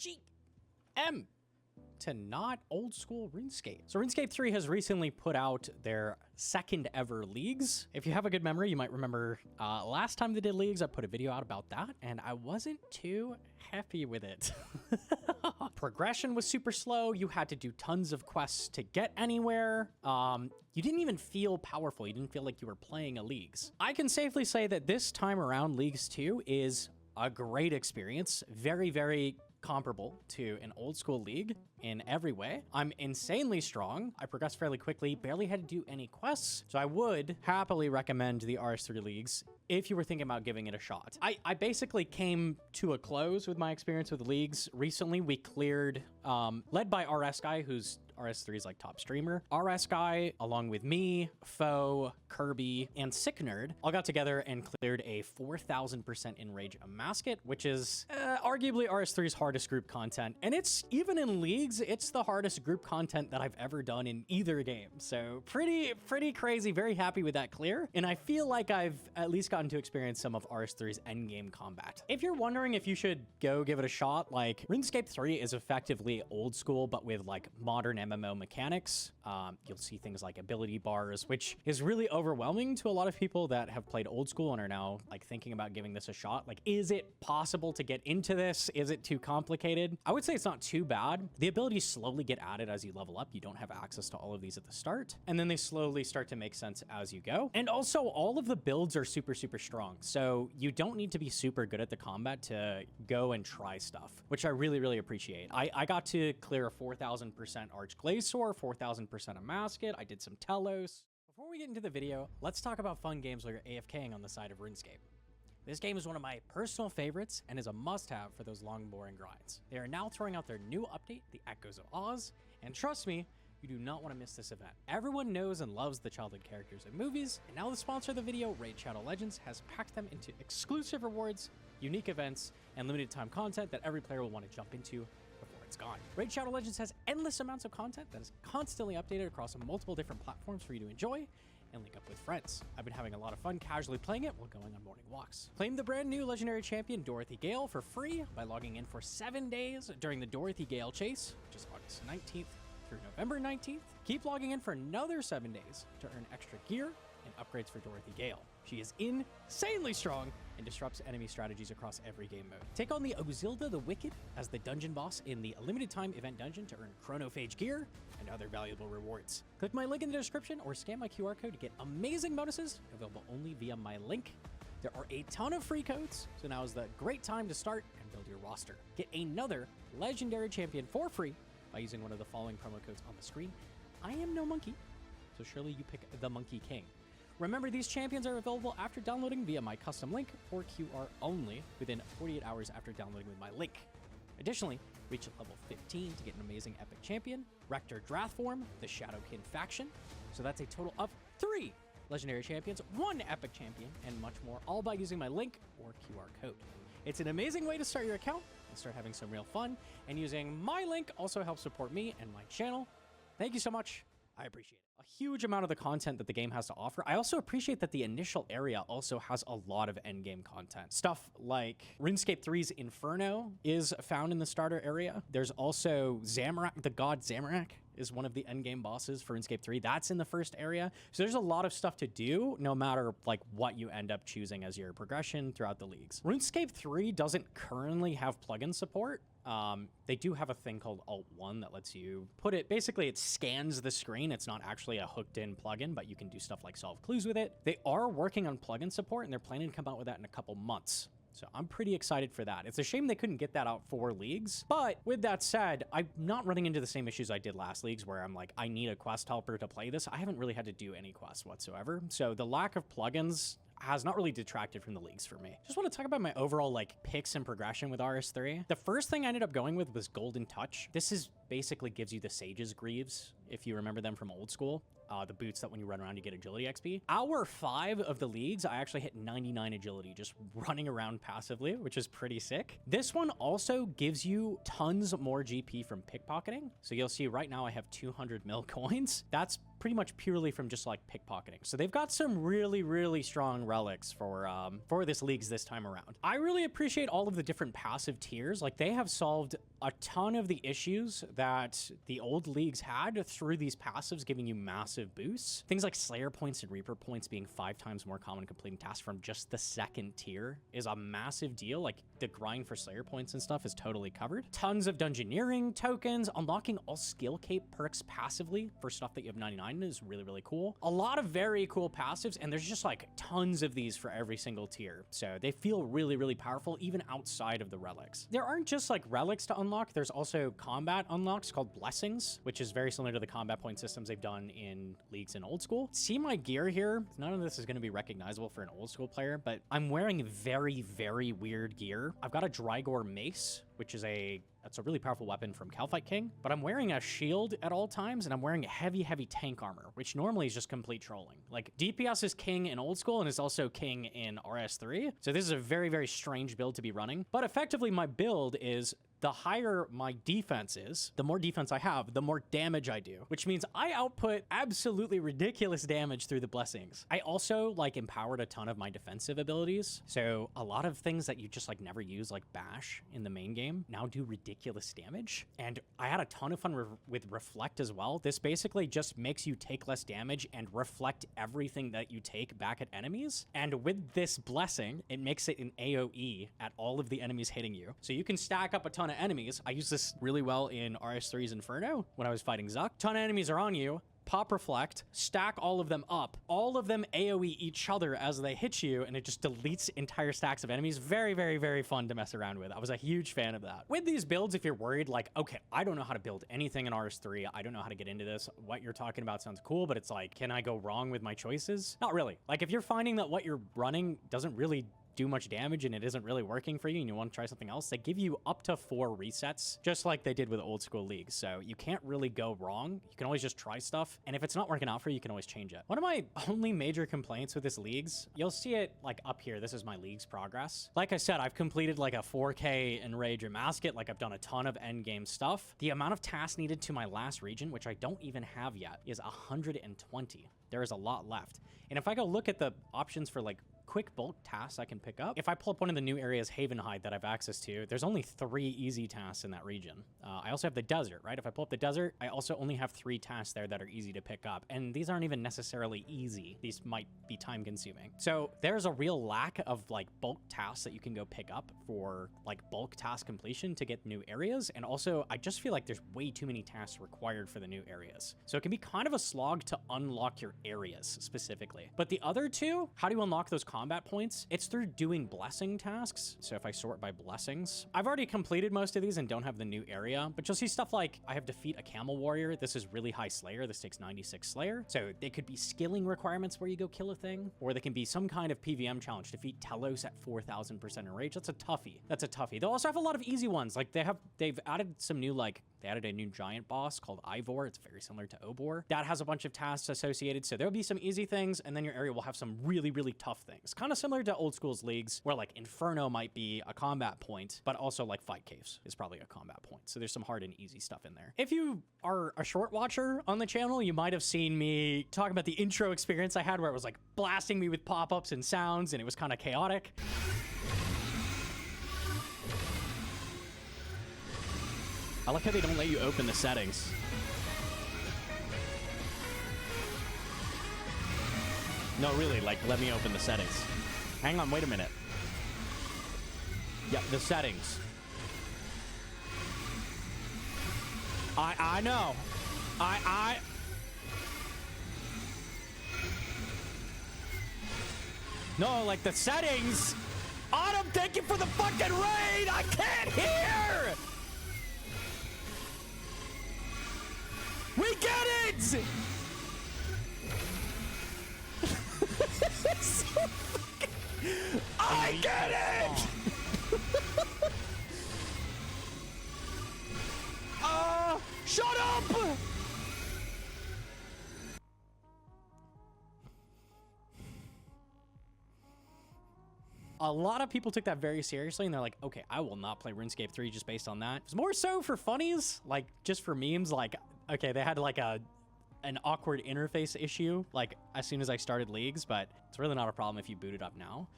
GM to not old school RuneScape. So RuneScape 3 has recently put out their second ever leagues. If you have a good memory, you might remember last time they did leagues, I put a video out about that and I wasn't too happy with it. Progression was super slow. You had to do tons of quests to get anywhere. You didn't even feel powerful. You didn't feel like you were playing a leagues. I can safely say that this time around Leagues 2 is a great experience. Very, very comparable to an old school league in every way. I'm insanely strong. I progressed fairly quickly, barely had to do any quests. So I would happily recommend the RS3 Leagues if you were thinking about giving it a shot. I basically came to a close with my experience with leagues. Recently, we cleared, led by RS Guy, who's RS3's like top streamer. RS Guy, along with me, Foe, Kirby, and Sick Nerd, all got together and cleared a 4,000% enrage Amascut, which is arguably RS3's hardest group content. And it's, even in leagues, it's the hardest group content that I've ever done in either game. So pretty crazy, very happy with that clear. And I feel like I've at least gotten to experience some of RS3's endgame combat. If you're wondering if you should go give it a shot, like RuneScape 3 is effectively old school, but with like modern MMO mechanics. You'll see things like ability bars, which is really overwhelming to a lot of people that have played old school and are now like thinking about giving this a shot. Like, is it possible to get into this? Is it too complicated? I would say it's not too bad. The abilities slowly get added as you level up. You don't have access to all of these at the start, and then they slowly start to make sense as you go. And also all of the builds are super strong. So you don't need to be super good at the combat to go and try stuff, which I really appreciate. I got to clear a 4,000% Arch Glacor, 4,000% Amascut. I did some Telos. Before we get into the video, let's talk about fun games while you're AFKing on the side of RuneScape. This game is one of my personal favorites and is a must-have for those long, boring grinds. They are now throwing out their new update, the Echoes of Oz, and trust me, you do not want to miss this event. Everyone knows and loves the childhood characters in movies, and now the sponsor of the video, Raid Shadow Legends, has packed them into exclusive rewards, unique events, and limited time content that every player will want to jump into before it's gone. Raid Shadow Legends has endless amounts of content that is constantly updated across multiple different platforms for you to enjoy and link up with friends. I've been having a lot of fun casually playing it while going on morning walks. Claim the brand new legendary champion Dorothy Gale for free by logging in for 7 days during the Dorothy Gale chase, which is August 19th through November 19th. Keep logging in for another 7 days to earn extra gear and upgrades for Dorothy Gale. She is insanely strong and disrupts enemy strategies across every game mode. Take on the Ozilda the Wicked as the dungeon boss in the limited time event dungeon to earn chronophage gear and other valuable rewards. Click my link in the description or scan my QR code to get amazing bonuses available only via my link. There are a ton of free codes, so now is the great time to start and build your roster. Get another legendary champion for free by using one of the following promo codes on the screen. I am Gnomonkey, so surely you pick the Monkey King. Remember, these champions are available after downloading via my custom link or QR only within 48 hours after downloading with my link. Additionally, reach level 15 to get an amazing epic champion, Rector Drath form, the Shadowkin faction. So that's a total of 3 legendary champions, 1 epic champion, and much more, all by using my link or QR code. It's an amazing way to start your account and start having some real fun, and using my link also helps support me and my channel. Thank you so much. I appreciate it. A huge amount of the content that the game has to offer. I also appreciate that the initial area also has a lot of endgame content. Stuff like RuneScape 3's Inferno is found in the starter area. There's also Zamorak, the god Zamorak is one of the endgame bosses for RuneScape 3. That's in the first area. So there's a lot of stuff to do no matter like what you end up choosing as your progression throughout the leagues. RuneScape 3 doesn't currently have plugin support. They do have a thing called Alt1 that lets you put it, basically it scans the screen. It's not actually a hooked in plugin, but you can do stuff like solve clues with it. They are working on plugin support and they're planning to come out with that in a couple months. So I'm pretty excited for that. It's a shame they couldn't get that out for leagues. But with that said, I'm not running into the same issues I did last leagues where I'm like, I need a quest helper to play this. I haven't really had to do any quests whatsoever. So the lack of plugins has not really detracted from the leagues for me. Just want to talk about my overall like picks and progression with RS3. The first thing I ended up going with was Golden Touch. This is basically gives you the Sage's Greaves, if you remember them from old school. the boots that when you run around, you get agility XP. Hour 5 of the leagues, I actually hit 99 agility just running around passively, which is pretty sick. This one also gives you tons more GP from pickpocketing. So you'll see right now I have 200 mil coins. That's pretty much purely from just like pickpocketing. So they've got some really, really strong relics for this leagues this time around. I really appreciate all of the different passive tiers. Like they have solved a ton of the issues that the old leagues had through these passives, giving you massive boosts. Things like Slayer points and Reaper points being 5 times more common completing tasks from just the second tier is a massive deal. Like the grind for Slayer points and stuff is totally covered. Tons of dungeoneering tokens, unlocking all skill cape perks passively for stuff that you have 99 is really, really cool. A lot of very cool passives, and there's just like tons of these for every single tier. So they feel really, really powerful even outside of the relics. There aren't just like relics to unlock. There's also combat unlocks called blessings, which is very similar to the combat point systems they've done in leagues and old school. See my gear here? None of this is going to be recognizable for an old school player, but I'm wearing very, very weird gear. I've got a Drygor mace, which is that's a really powerful weapon from Calfight King, but I'm wearing a shield at all times, and I'm wearing heavy, heavy tank armor, which normally is just complete trolling. Like, DPS is king in old school, and is also king in RS3, so this is a very, very strange build to be running, but effectively my build is the higher my defense is, the more defense I have, the more damage I do, which means I output absolutely ridiculous damage through the blessings. I also like empowered a ton of my defensive abilities. So a lot of things that you just like never use, like bash in the main game, now do ridiculous damage. And I had a ton of fun with reflect as well. This basically just makes you take less damage and reflect everything that you take back at enemies. And with this blessing, it makes it an AoE at all of the enemies hitting you. So you can stack up a ton of enemies. I use this really well in RS3's Inferno when I was fighting Zuck. Ton of enemies are on you. Pop reflect, stack all of them up. All of them AoE each other as they hit you, and it just deletes entire stacks of enemies. Very, very, very fun to mess around with. I was a huge fan of that. With these builds, if you're worried, like, okay, I don't know how to build anything in RS3. I don't know how to get into this. What you're talking about sounds cool, but it's like, can I go wrong with my choices? Not really. Like, if you're finding that what you're running doesn't really do much damage and it isn't really working for you and you want to try something else, they give you up to 4 resets, just like they did with old school leagues. So you can't really go wrong. You can always just try stuff. And if it's not working out for you, you can always change it. One of my only major complaints with this leagues, you'll see it like up here. This is my league's progress. Like I said, I've completed like a 4K Enrage Amascut. Like I've done a ton of endgame stuff. The amount of tasks needed to my last region, which I don't even have yet, is 120. There is a lot left. And if I go look at the options for like quick bulk tasks I can pick up, if I pull up one of the new areas, Havenhide, that I've access to, there's only 3 easy tasks in that region. I also have the desert, right? If I pull up the desert, I also only have 3 tasks there that are easy to pick up. And these aren't even necessarily easy. These might be time consuming. So there's a real lack of like bulk tasks that you can go pick up for like bulk task completion to get new areas. And also I just feel like there's way too many tasks required for the new areas. So it can be kind of a slog to unlock your areas specifically. But the other 2, how do you unlock those combat points? It's through doing blessing tasks. So if I sort by blessings, I've already completed most of these and don't have the new area, but you'll see stuff like I have defeat a camel warrior. This is really high slayer. This takes 96 slayer. So they could be skilling requirements where you go kill a thing, or they can be some kind of PVM challenge. Defeat Telos at 4,000% enrage. That's a toughie. That's a toughie. They'll also have a lot of easy ones. Like they've added some new, like they added a new giant boss called Ivor. It's very similar to Obor. That has a bunch of tasks associated. So there'll be some easy things, and then your area will have some really, really tough things. Kind of similar to old school's leagues, where like Inferno might be a combat point, but also like Fight Caves is probably a combat point. So there's some hard and easy stuff in there. If you are a short watcher on the channel, you might have seen me talk about the intro experience I had where it was like blasting me with pop-ups and sounds, and it was kind of chaotic. I like how they don't let you open the settings. No, really, like, let me open the settings. Hang on, wait a minute. Yep, the settings. I know. No, like, the settings. Autumn, thank you for the fucking raid! I can't hear! We get it! So I get it! Shut up! A lot of people took that very seriously, and they're like, okay, I will not play RuneScape 3 just based on that. It's more so for funnies, like just for memes. Like, okay, they had like an awkward interface issue like as soon as I started Leagues, but it's really not a problem if you boot it up now.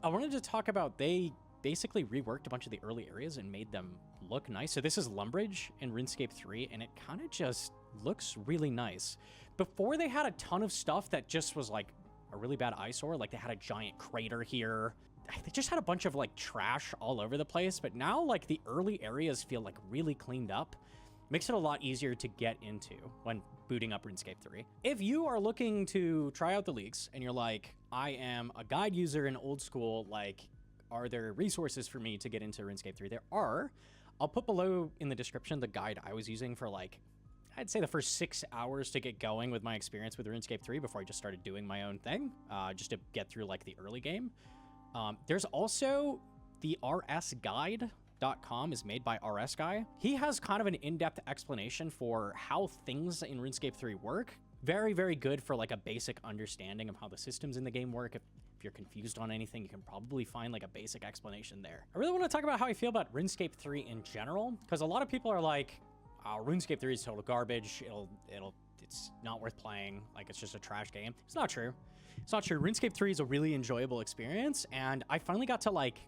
I wanted to talk about, they basically reworked a bunch of the early areas and made them look nice. So this is Lumbridge in RuneScape 3, and it kind of just looks really nice. Before, they had a ton of stuff that just was like a really bad eyesore. Like they had a giant crater here. They just had a bunch of like trash all over the place. But now like the early areas feel like really cleaned up. Makes it a lot easier to get into when booting up RuneScape 3. If you are looking to try out the Leagues and you're like, I am a guide user in old school, like, are there resources for me to get into RuneScape 3? There are. I'll put below in the description the guide I was using for like, I'd say the first 6 hours to get going with my experience with RuneScape 3 before I just started doing my own thing, just to get through like the early game. There's also the rsguide.com is made by RS Guy. He has kind of an in-depth explanation for how things in RuneScape 3 work. Very, very good for like a basic understanding of how the systems in the game work. If you're confused on anything, you can probably find like a basic explanation there. I really want to talk about how I feel about RuneScape 3 in general, because a lot of people are like, RuneScape 3 is total garbage. It's not worth playing. Like, it's just a trash game. It's not true. It's not true. RuneScape 3 is a really enjoyable experience, and I finally got to like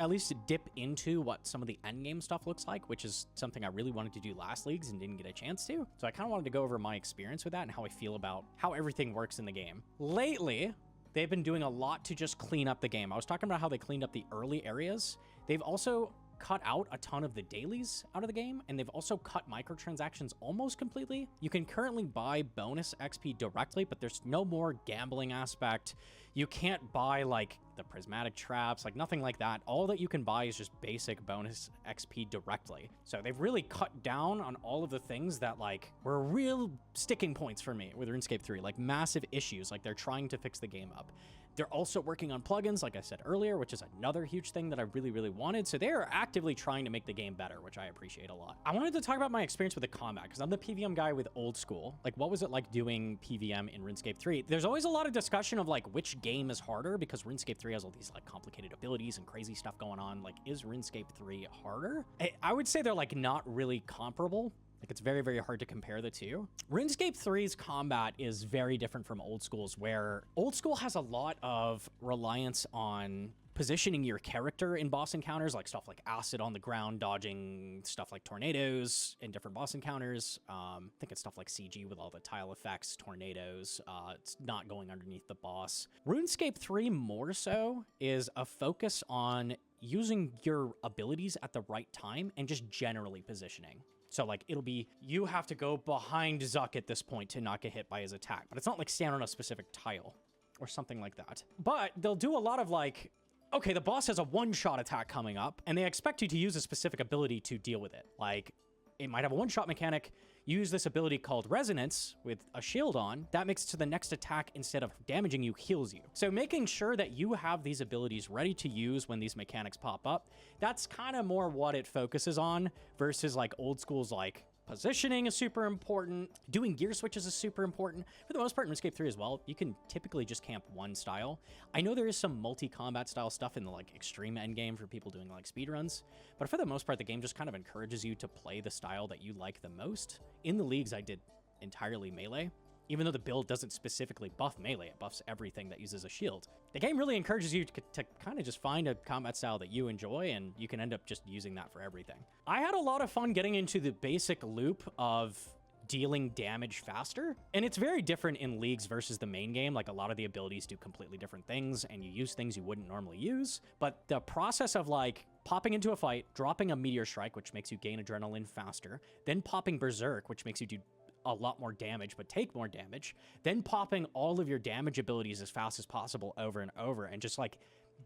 at least dip into what some of the endgame stuff looks like, which is something I really wanted to do last Leagues and didn't get a chance to. So I kind of wanted to go over my experience with that and how I feel about how everything works in the game. Lately, they've been doing a lot to just clean up the game. I was talking about how they cleaned up the early areas. They've also cut out a ton of the dailies out of the game, and they've also cut microtransactions almost completely. You can currently buy bonus XP directly, but there's no more gambling aspect. You can't buy like the prismatic traps, like nothing like that. All that you can buy is just basic bonus XP directly. So they've really cut down on all of the things that like were real sticking points for me with RuneScape 3, like massive issues. Like they're trying to fix the game up. They're also working on plugins, like I said earlier, which is another huge thing that I really, really wanted. So they are actively trying to make the game better, which I appreciate a lot. I wanted to talk about my experience with the combat, because I'm the PVM guy with old school. Like, what was it like doing PVM in RuneScape 3? There's always a lot of discussion of like which game is harder, because RuneScape 3 has all these like complicated abilities and crazy stuff going on. Like, is RuneScape 3 harder? I would say they're like not really comparable. Like, it's very, very hard to compare the two. RuneScape 3's combat is very different from old school's, where old school has a lot of reliance on positioning your character in boss encounters, like stuff like acid on the ground, dodging stuff like tornadoes in different boss encounters. I think it's stuff like CG with all the tile effects, tornadoes. It's not going underneath the boss. RuneScape 3 more so is a focus on using your abilities at the right time and just generally positioning. So like it'll be, you have to go behind Zuck at this point to not get hit by his attack, but it's not like stand on a specific tile or something like that. But they'll do a lot of like, okay, the boss has a one-shot attack coming up and they expect you to use a specific ability to deal with it. Like it might have a one-shot mechanic. Use this ability called Resonance with a shield on. That makes it to the next attack, instead of damaging you, heals you. So making sure that you have these abilities ready to use when these mechanics pop up, that's kind of more what it focuses on versus like old school's like positioning is super important. Doing gear switches is super important. For the most part, in RuneScape 3 as well, you can typically just camp one style. I know there is some multi-combat style stuff in the like extreme endgame for people doing like speedruns, but for the most part, the game just kind of encourages you to play the style that you like the most. In the Leagues, I did entirely melee. Even though the build doesn't specifically buff melee, it buffs everything that uses a shield. The game really encourages you to kind of just find a combat style that you enjoy, and you can end up just using that for everything. I had a lot of fun getting into the basic loop of dealing damage faster, and it's very different in Leagues versus the main game. Like, a lot of the abilities do completely different things, and you use things you wouldn't normally use. But the process of like popping into a fight, dropping a meteor strike, which makes you gain adrenaline faster, then popping berserk, which makes you do a lot more damage but take more damage, then popping all of your damage abilities as fast as possible over and over, and just like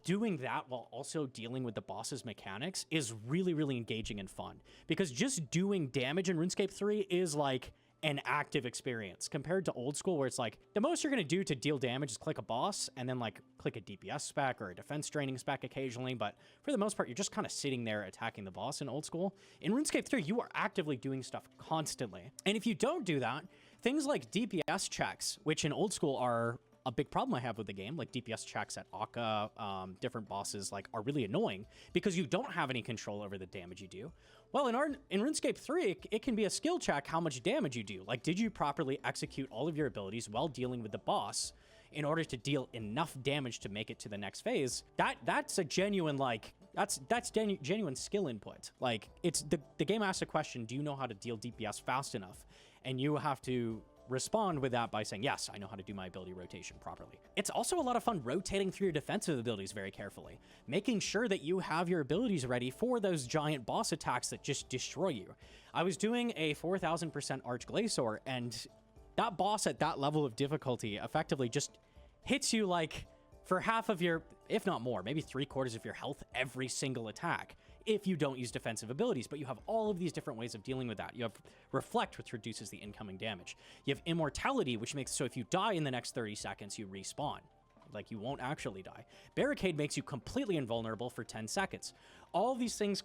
doing that while also dealing with the boss's mechanics is really, really engaging and fun. Because just doing damage in RuneScape 3 is like an active experience compared to old school, where it's like the most you're going to do to deal damage is click a boss and then like click a DPS spec or a defense draining spec occasionally. But for the most part, you're just kind of sitting there attacking the boss in old school. In RuneScape 3, you are actively doing stuff constantly. And if you don't do that, things like DPS checks, which in old school are A big problem I have with the game, like DPS checks at Akka, different bosses, like, are really annoying because you don't have any control over the damage you do. Well, in RuneScape 3, it can be a skill check how much damage you do. Like, did you properly execute all of your abilities while dealing with the boss in order to deal enough damage to make it to the next phase? That's a genuine, like, that's genuine skill input. Like, it's the game asks a question, do you know how to deal DPS fast enough? And you have to respond with that by saying, yes, I know how to do my ability rotation properly. It's also a lot of fun rotating through your defensive abilities very carefully, making sure that you have your abilities ready for those giant boss attacks that just destroy you. I was doing a 4,000% Arch Glacor, and that boss at that level of difficulty effectively just hits you like for half of your, if not more, maybe 3/4 of your health every single attack if you don't use defensive abilities. But you have all of these different ways of dealing with that. You have Reflect, which reduces the incoming damage. You have Immortality, which makes so if you die in the next 30 seconds, you respawn. Like, you won't actually die. Barricade makes you completely invulnerable for 10 seconds. All of these things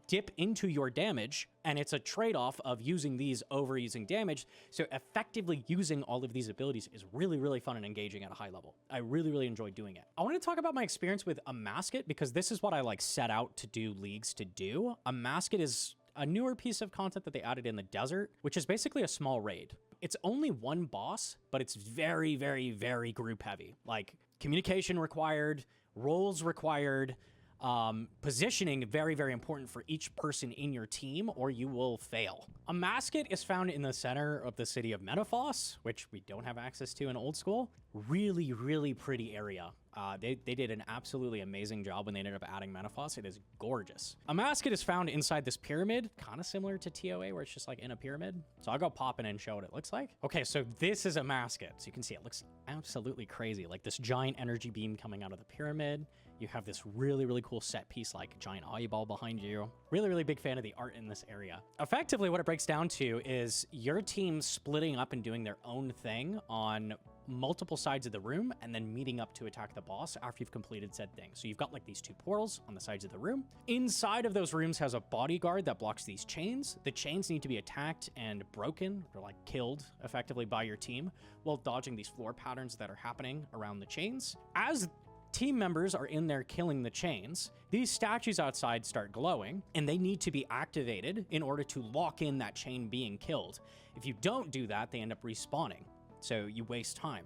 dip into your damage, and it's a trade-off of using these over using damage. So effectively using all of these abilities is really, really fun and engaging at a high level. I really, really enjoy doing it. I want to talk about my experience with Amascut because this is what I like set out to do leagues to do. Amascut is a newer piece of content that they added in the desert, which is basically a small raid. It's only one boss, but it's very, very, very group heavy. Like, communication required, roles required, positioning very, very important for each person in your team, or you will fail. Amascut is found in the center of the city of Metaphos, which we don't have access to in old school. Really, really pretty area. They did an absolutely amazing job when they ended up adding Metaphos. It is gorgeous. Amascut is found inside this pyramid, kind of similar to TOA, where it's just like in a pyramid. So I'll go pop in and show what it looks like. Okay, so this is Amascut. So you can see it looks absolutely crazy. Like this giant energy beam coming out of the pyramid. You have this really, really cool set piece, like giant eyeball behind you. Really, really big fan of the art in this area. Effectively, what it breaks down to is your team splitting up and doing their own thing on multiple sides of the room and then meeting up to attack the boss after you've completed said thing. So you've got like these two portals on the sides of the room. Inside of those rooms has a bodyguard that blocks these chains. The chains need to be attacked and broken or like killed effectively by your team while dodging these floor patterns that are happening around the chains. As team members are in there killing the chains, these statues outside start glowing, and they need to be activated in order to lock in that chain being killed. If you don't do that, they end up respawning, so you waste time.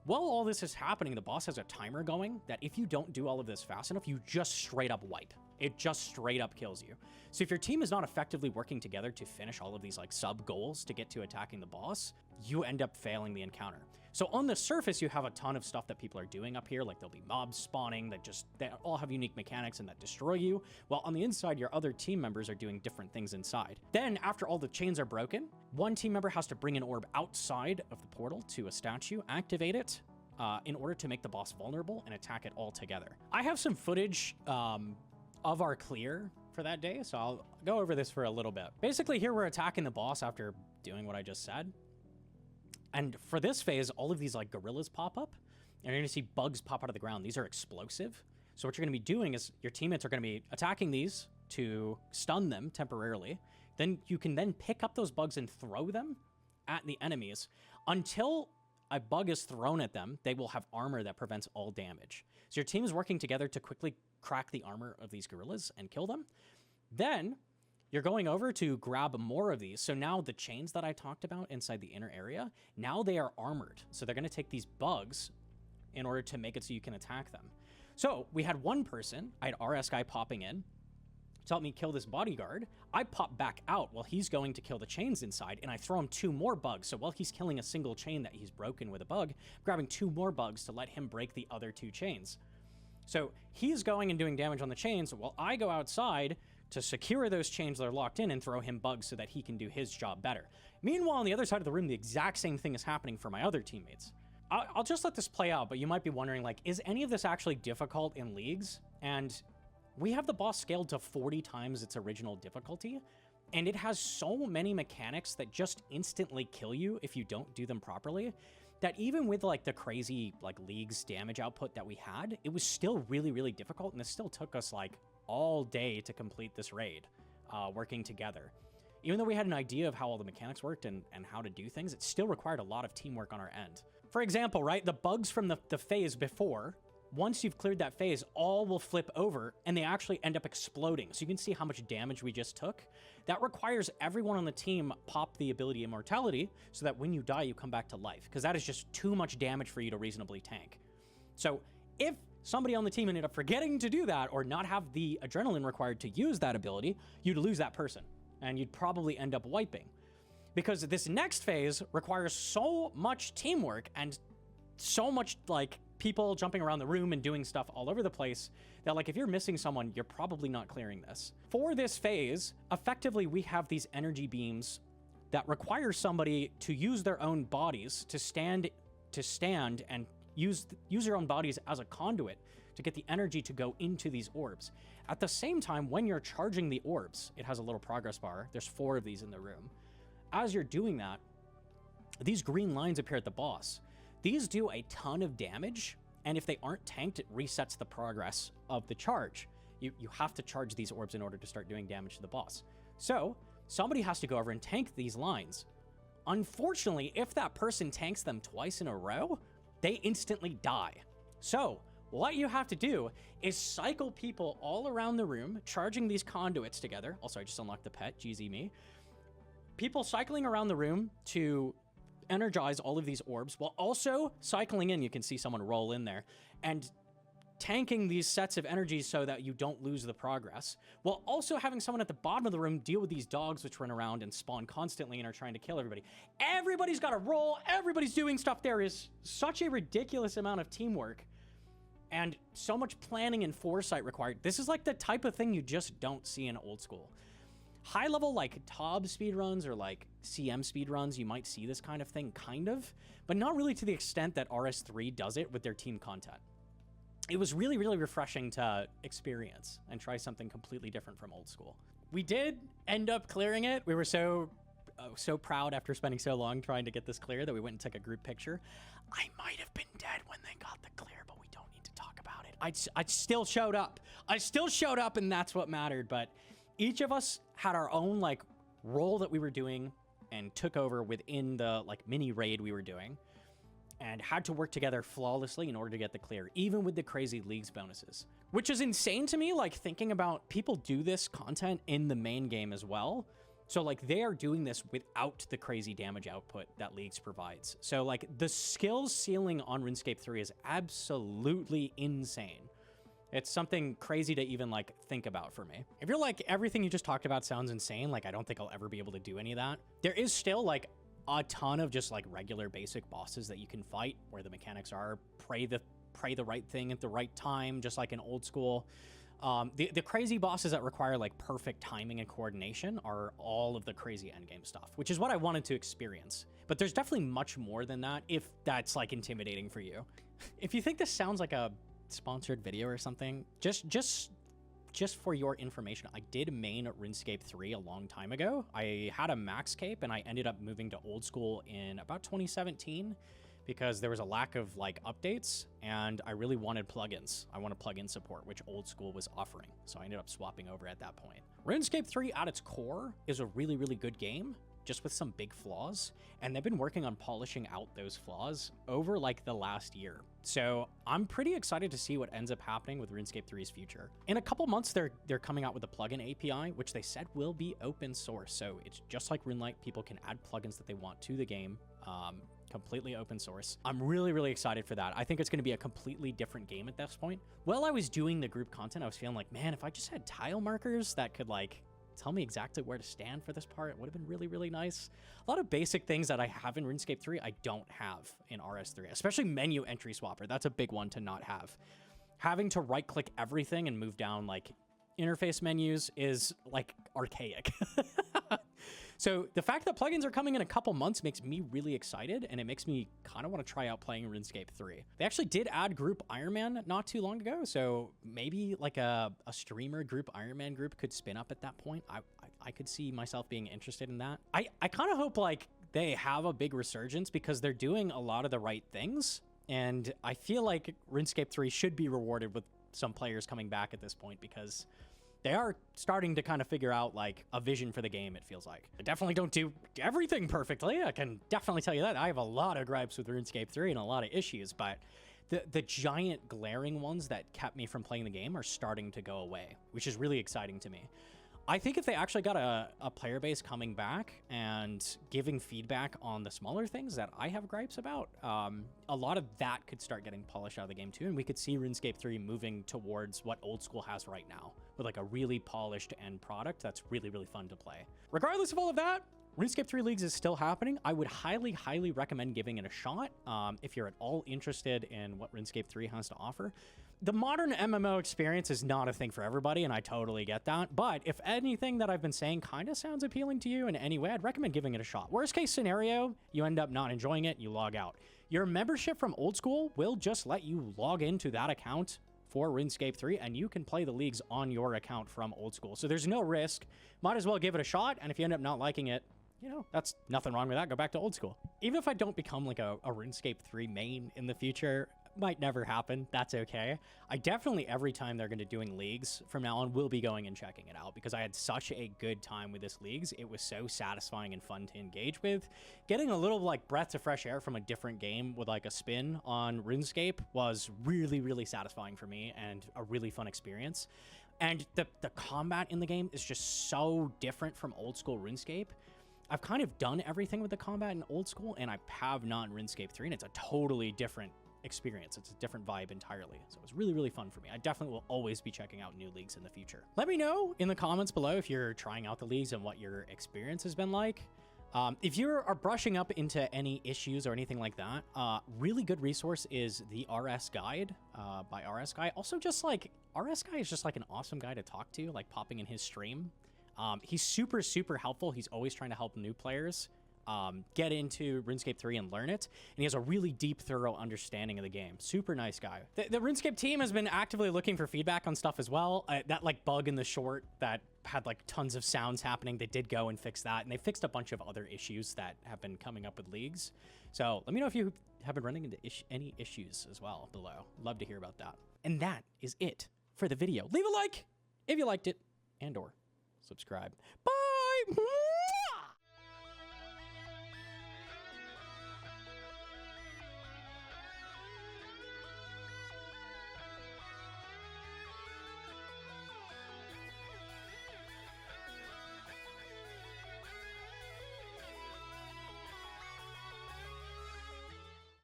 While all this is happening, the boss has a timer going that if you don't do all of this fast enough, you just straight up wipe. It just straight up kills you. So if your team is not effectively working together to finish all of these like sub goals to get to attacking the boss, you end up failing the encounter. So on the surface, you have a ton of stuff that people are doing up here, like there'll be mobs spawning that all have unique mechanics and that destroy you, while on the inside, your other team members are doing different things inside. Then after all the chains are broken, one team member has to bring an orb outside of the portal to a statue, activate it, in order to make the boss vulnerable and attack it all together. I have some footage of our clear for that day, so I'll go over this for a little bit. Basically, here we're attacking the boss after doing what I just said. And for this phase, all of these like gorillas pop up, and you're gonna see bugs pop out of the ground. These are explosive. So what you're gonna be doing is your teammates are gonna be attacking these to stun them temporarily. Then you can then pick up those bugs and throw them at the enemies. Until a bug is thrown at them, they will have armor that prevents all damage. So your team is working together to quickly crack the armor of these gorillas and kill them. Then you're going over to grab more of these. So now the chains that I talked about inside the inner area, now they are armored. So they're going to take these bugs in order to make it so you can attack them. So we had one person, I had RS guy popping in to help me kill this bodyguard. I pop back out while he's going to kill the chains inside, and I throw him 2 more bugs. So while he's killing a single chain that he's broken with a bug, I'm grabbing 2 more bugs to let him break the other 2 chains. So he's going and doing damage on the chains while I go outside to secure those chains that are locked in and throw him bugs so that he can do his job better. Meanwhile, on the other side of the room, the exact same thing is happening for my other teammates. I'll just let this play out, but you might be wondering, like, is any of this actually difficult in Leagues? And we have the boss scaled to 40 times its original difficulty, and it has so many mechanics that just instantly kill you if you don't do them properly, that even with like the crazy like Leagues damage output that we had, it was still really, really difficult, and this still took us like all day to complete this raid, working together. Even though we had an idea of how all the mechanics worked and how to do things, it still required a lot of teamwork on our end. For example, right, the bugs from the phase before, once you've cleared that phase, all will flip over and they actually end up exploding. So you can see how much damage we just took. That requires everyone on the team pop the ability Immortality so that when you die, you come back to life, because that is just too much damage for you to reasonably tank. So if somebody on the team ended up forgetting to do that or not have the adrenaline required to use that ability, you'd lose that person and you'd probably end up wiping. Because this next phase requires so much teamwork and so much like people jumping around the room and doing stuff all over the place that like if you're missing someone, you're probably not clearing this. For this phase, effectively we have these energy beams that require somebody to use their own bodies to stand and use your own bodies as a conduit to get the energy to go into these orbs. At the same time, when you're charging the orbs, it has a little progress bar. There's 4 of these in the room. As you're doing that, these green lines appear at the boss. These do a ton of damage, and if they aren't tanked, it resets the progress of the charge. You have to charge these orbs in order to start doing damage to the boss. So somebody has to go over and tank these lines. Unfortunately, if that person tanks them twice in a row, they instantly die. So what you have to do is cycle people all around the room, charging these conduits together. Also, I just unlocked the pet, GZ me. People cycling around the room to energize all of these orbs while also cycling in. You can see someone roll in there and tanking these sets of energies so that you don't lose the progress, while also having someone at the bottom of the room deal with these dogs which run around and spawn constantly and are trying to kill everybody. Everybody's got to roll. Everybody's doing stuff. There is such a ridiculous amount of teamwork and so much planning and foresight required. This is like the type of thing you just don't see in old school. High level like TOB speedruns or like CM speedruns, you might see this kind of thing, kind of, but not really to the extent that RS3 does it with their team content. It was really, really refreshing to experience and try something completely different from old school. We did end up clearing it. We were so proud after spending so long trying to get this clear that we went and took a group picture. I might have been dead when they got the clear, but we don't need to talk about it. I still showed up. I still showed up, and that's what mattered. But each of us had our own like role that we were doing and took over within the like mini raid we were doing and had to work together flawlessly in order to get the clear, even with the crazy leagues bonuses, which is insane to me. Like thinking about people do this content in the main game as well. So like they are doing this without the crazy damage output that Leagues provides. So like the skills ceiling on RuneScape 3 is absolutely insane. It's something crazy to even like think about for me. If you're like, everything you just talked about sounds insane, like I don't think I'll ever be able to do any of that. There is still like a ton of just like regular basic bosses that you can fight where the mechanics are pray the right thing at the right time, just like in old school. The crazy bosses that require like perfect timing and coordination are all of the crazy endgame stuff, which is what I wanted to experience. But there's definitely much more than that if that's like intimidating for you. If you think this sounds like a sponsored video or something, just for your information, I did main RuneScape 3 a long time ago. I had a max cape and I ended up moving to old school in about 2017 because there was a lack of like updates and I really wanted plugins. I wanted plugin support, which old school was offering. So I ended up swapping over at that point. RuneScape 3 at its core is a really, really good game, just with some big flaws. And they've been working on polishing out those flaws over like the last year. So I'm pretty excited to see what ends up happening with RuneScape 3's future. In a couple months, they're coming out with a plugin API, which they said will be open source. So it's just like RuneLite. People can add plugins that they want to the game. Completely open source. I'm really, really excited for that. I think it's going to be a completely different game at this point. While I was doing the group content, I was feeling like, man, if I just had tile markers that could like tell me exactly where to stand for this part, it would have been really, really nice. A lot of basic things that I have in RuneScape 3, I don't have in RS3, especially menu entry swapper. That's a big one to not have. Having to right click everything and move down like interface menus is like archaic. So the fact that plugins are coming in a couple months makes me really excited, and it makes me kind of want to try out playing RuneScape 3. They actually did add group Iron Man not too long ago, so maybe like a streamer group Iron Man group could spin up at that point. I could see myself being interested in that. I kind of hope like they have a big resurgence because they're doing a lot of the right things, and I feel like RuneScape 3 should be rewarded with some players coming back at this point because they are starting to kind of figure out like a vision for the game, it feels like. They definitely don't do everything perfectly. I can definitely tell you that. I have a lot of gripes with RuneScape 3 and a lot of issues, but the giant glaring ones that kept me from playing the game are starting to go away, which is really exciting to me. I think if they actually got a player base coming back and giving feedback on the smaller things that I have gripes about, a lot of that could start getting polished out of the game too, and we could see RuneScape 3 moving towards what old school has right now, with like a really polished end product that's really, really fun to play. Regardless of all of that, RuneScape 3 Leagues is still happening. I would highly, highly recommend giving it a shot if you're at all interested in what RuneScape 3 has to offer. The modern MMO experience is not a thing for everybody, and I totally get that. But if anything that I've been saying kind of sounds appealing to you in any way, I'd recommend giving it a shot. Worst case scenario, you end up not enjoying it, you log out. Your membership from Old School will just let you log into that account for RuneScape 3, and you can play the leagues on your account from Old School. So there's no risk. Might as well give it a shot, and if you end up not liking it, you know, that's nothing wrong with that. Go back to Old School. Even if I don't become like a RuneScape 3 main in the future, might never happen, that's okay. I definitely, every time they're going to doing leagues from now on, will be going and checking it out, because I had such a good time with this leagues. It was so satisfying and fun to engage with. Getting a little like breath of fresh air from a different game with like a spin on RuneScape was really, really satisfying for me and a really fun experience. And the combat in the game is just so different from Old School RuneScape. I've kind of done everything with the combat in Old School, and I have not in RuneScape 3, and it's a totally different experience. It's a different vibe entirely. So it was really, really fun for me. I definitely will always be checking out new leagues in the future. Let me know in the comments below if you're trying out the leagues and what your experience has been like. If you are brushing up into any issues or anything like that, really good resource is the RS Guide by RS Guy. Also, just like RS Guy is just like an awesome guy to talk to, like popping in his stream. He's super, super helpful. He's always trying to help new players get into RuneScape 3 and learn it. And he has a really deep, thorough understanding of the game. Super nice guy. The RuneScape team has been actively looking for feedback on stuff as well. That like bug in the short that had like tons of sounds happening, they did go and fix that. And they fixed a bunch of other issues that have been coming up with leagues. So let me know if you have been running into any issues as well below. Love to hear about that. And that is it for the video. Leave a like if you liked it, and or subscribe. Bye!